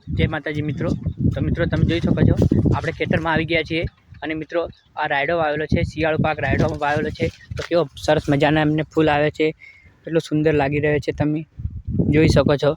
जय माताजी मित्रों। तो मित्रों તમે જોઈ શકો છો આપણે ખેતરમાં આવી ગયા છીએ અને મિત્રો આ રાયડો વાવેલો છે, શિયાળુ પાક રાયડો વાવેલો છે। તો કેવો સરસ મજાના એમને ફૂલ આવે છે, કેટલો સુંદર લાગી રહ્યો છે, તમે જોઈ શકો છો।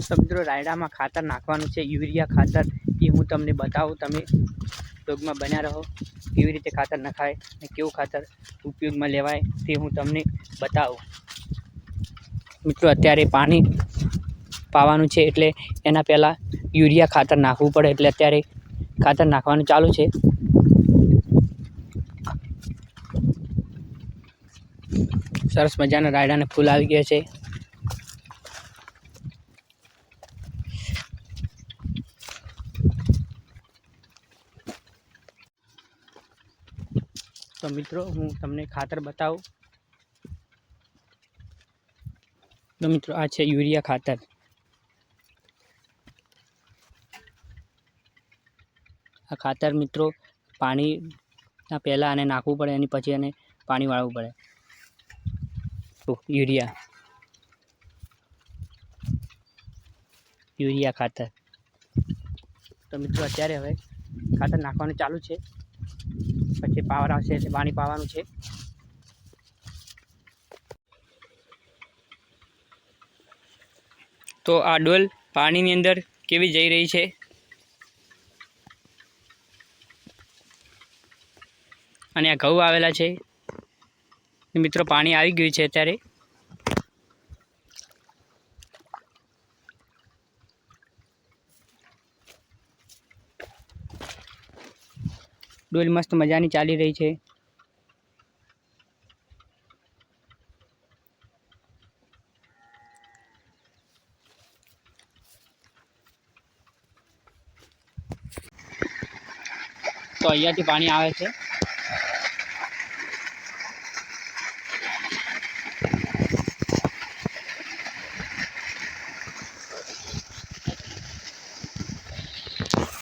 तो मित्रों रायडा में खातर नाखवानुं छे, यूरिया खातर ये हूँ तमने बताऊँ। तमे उपयोग में बन्या रहो, केवी रीते खातर नखाय ने केवुं खातर उपयोग में लेवाय ते हूँ तमने बताऊँ। मित्रों अत्यारे पानी पावानुं छे एटले एना पहेला यूरिया खातर नाखवुं पड़े, एटले अत्यारे खातर नाखवानुं चालू छे। सरस मजाना रायडा ने फूल आवी गया छे। तो मित्रों हूँ तमने खातर बताऊँ। तो मित्रों आ छे यूरिया खातर। आ खातर मित्रों पानी पहला आने नाखवुं पड़े, एनी पछी आने पानी वाळवुं पड़े। तो यूरिया खातर। तो मित्रों अत्यारे हवे खातर नाखवानुं चालू छे, पछी पावर आवशे એટલે पानी पावानुं छे। तो आ डोल पानी नी अंदर केवी जई रही छे અને આ ઘઉં આવેલા છે। મિત્રો પાણી આવી ગયું છે અત્યારે। ડોલ મસ્ત મજાની ચાલી રહી છે। તો અહીંયાથી પાણી આવે છે।